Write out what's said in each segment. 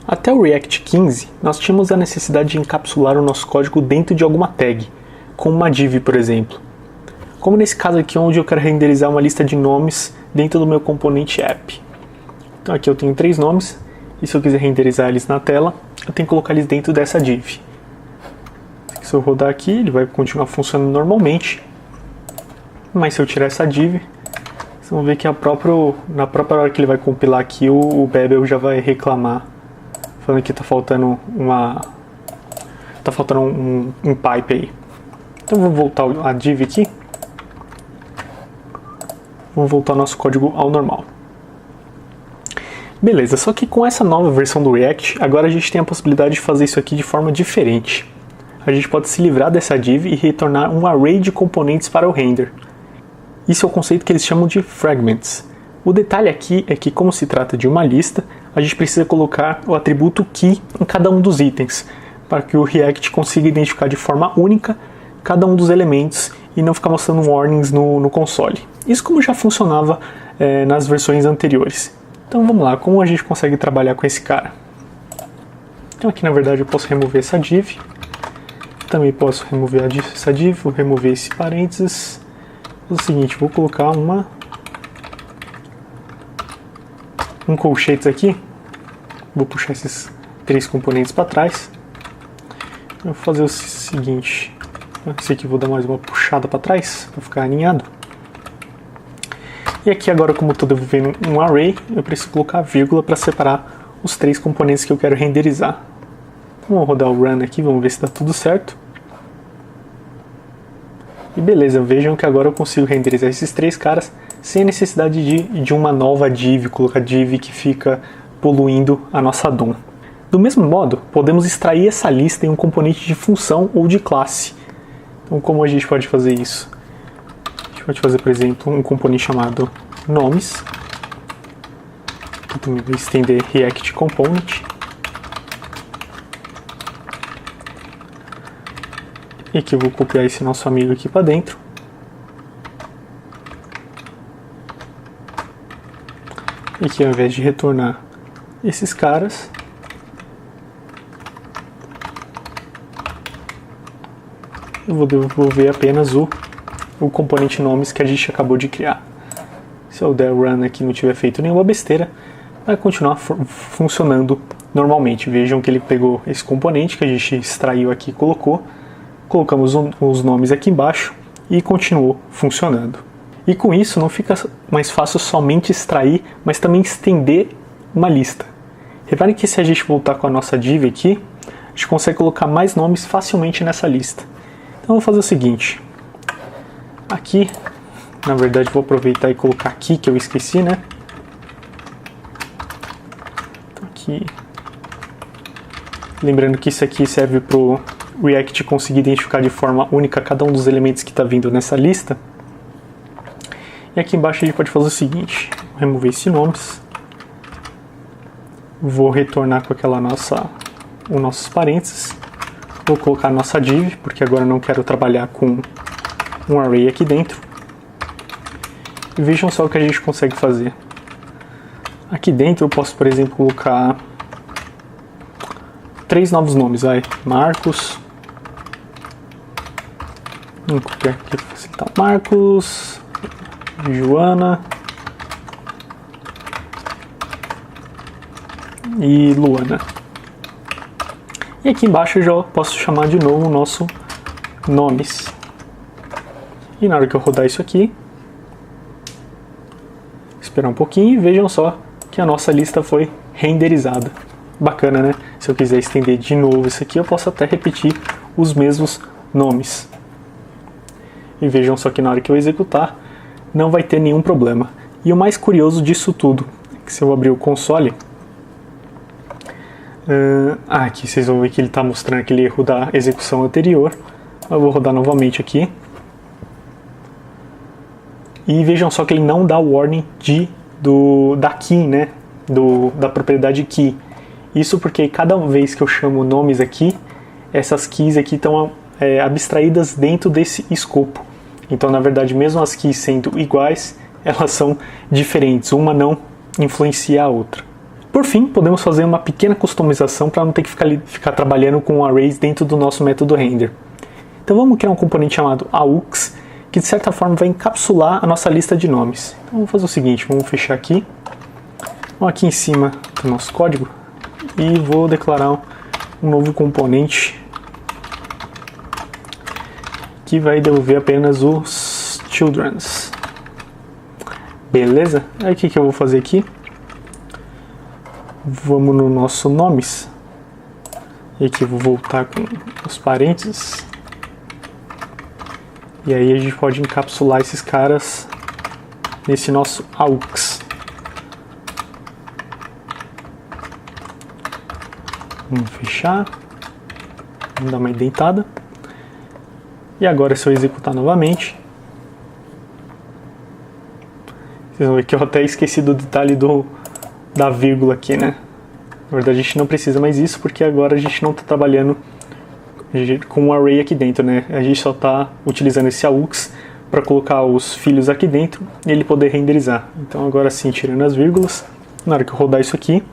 Até o React 15, nós tínhamos a necessidade de encapsular o nosso código dentro de alguma tag, como uma div, por exemplo. Como nesse caso aqui, onde eu quero renderizar uma lista de nomes dentro do meu componente app. Então aqui eu tenho 3 nomes, e se eu quiser renderizar eles na tela, eu tenho que colocar eles dentro dessa div. Se eu rodar aqui, ele vai continuar funcionando normalmente, mas se eu tirar essa div, vocês vão ver que na própria hora que ele vai compilar aqui, o Babel já vai reclamar, falando que está faltando um pipe aí. Então vamos voltar a div aqui. Vamos voltar o nosso código ao normal. Beleza, só que com essa nova versão do React, agora a gente tem a possibilidade de fazer isso aqui de forma diferente. A gente pode se livrar dessa div e retornar um array de componentes para o render. Isso é o conceito que eles chamam de fragments. O detalhe aqui é que, como se trata de uma lista, a gente precisa colocar o atributo key em cada um dos itens, para que o React consiga identificar de forma única cada um dos elementos e não ficar mostrando warnings no console. Isso como já funcionava nas versões anteriores. Então vamos lá, como a gente consegue trabalhar com esse cara? Então aqui na verdade eu posso remover essa div. Também posso remover essa div, vou remover esse parênteses. Vou fazer o seguinte, vou colocar um colchetes aqui. Vou puxar esses 3 componentes para trás. Eu vou fazer o seguinte, esse aqui eu vou dar mais uma puxada para trás, para ficar alinhado. E aqui agora, como eu estou devolvendo um array, eu preciso colocar vírgula para separar os 3 componentes que eu quero renderizar. Vamos rodar o run aqui, vamos ver se está tudo certo. E beleza, vejam que agora eu consigo renderizar esses 3 caras sem a necessidade de uma nova div, colocar div que fica poluindo a nossa DOM. Do mesmo modo, podemos extrair essa lista em um componente de função ou de classe. Então como a gente pode fazer isso? A gente pode fazer, por exemplo, um componente chamado nomes. Eu vou estender React Component. E aqui eu vou copiar esse nosso amigo aqui para dentro. E aqui, ao invés de retornar esses caras, eu vou devolver apenas o componente nomes que a gente acabou de criar. Se eu der run aqui e não tiver feito nenhuma besteira, vai continuar funcionando normalmente. Vejam que ele pegou esse componente que a gente extraiu aqui e colocamos os nomes aqui embaixo e continuou funcionando. E com isso não fica mais fácil somente extrair, mas também estender uma lista. Reparem que se a gente voltar com a nossa div aqui, a gente consegue colocar mais nomes facilmente nessa lista. Então eu vou fazer o seguinte, aqui, na verdade vou aproveitar e colocar aqui, que eu esqueci, né? Então aqui, lembrando que isso aqui serve para o React conseguir identificar de forma única cada um dos elementos que está vindo nessa lista. E aqui embaixo a gente pode fazer o seguinte, vou remover esses nomes, vou retornar com os nossos parênteses. Vou colocar a nossa div, porque agora eu não quero trabalhar com um array aqui dentro. E vejam só o que a gente consegue fazer. Aqui dentro eu posso, por exemplo, colocar 3 novos nomes. Marcos. Vamos copiar aqui para facilitar. Marcos, Joana e Luana. E aqui embaixo eu já posso chamar de novo o nosso nomes. E na hora que eu rodar isso aqui, esperar um pouquinho e vejam só que a nossa lista foi renderizada. Bacana, né? Se eu quiser estender de novo isso aqui, eu posso até repetir os mesmos nomes. E vejam só que na hora que eu executar, não vai ter nenhum problema. E o mais curioso disso tudo, é que se eu abrir o console, aqui vocês vão ver que ele está mostrando aquele erro da execução anterior. Eu vou rodar novamente aqui. E vejam só que ele não dá warning da key, né? Da propriedade key. Isso porque cada vez que eu chamo nomes aqui, essas keys aqui estão abstraídas dentro desse escopo. Então, na verdade, mesmo as keys sendo iguais, elas são diferentes. Uma não influencia a outra. Por fim, podemos fazer uma pequena customização para não ter que ficar trabalhando com arrays dentro do nosso método render. Então vamos criar um componente chamado AUX, que de certa forma vai encapsular a nossa lista de nomes. Então vamos fazer o seguinte, vamos fechar aqui, vamos aqui em cima do nosso código e vou declarar um novo componente que vai devolver apenas os children's. Beleza? Aí o que eu vou fazer aqui? Vamos no nosso nomes. E aqui eu vou voltar com os parênteses. E aí a gente pode encapsular esses caras nesse nosso AUX. Vamos fechar. Vamos dar uma indentada. E agora, se eu executar novamente, vocês vão ver que eu até esqueci do detalhe da vírgula aqui, né? Na verdade, a gente não precisa mais isso, porque agora a gente não está trabalhando com um array aqui dentro, né? A gente só está utilizando esse AUX para colocar os filhos aqui dentro e ele poder renderizar. Então agora sim, tirando as vírgulas, na hora que eu rodar isso aqui,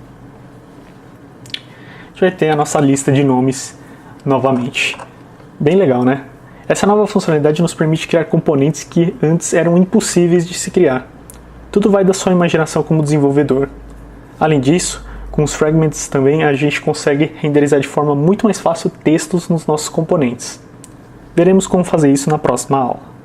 a gente vai ter a nossa lista de nomes novamente. Bem legal, né? Essa nova funcionalidade nos permite criar componentes que antes eram impossíveis de se criar. Tudo vai da sua imaginação como desenvolvedor. Além disso, com os fragments também a gente consegue renderizar de forma muito mais fácil textos nos nossos componentes. Veremos como fazer isso na próxima aula.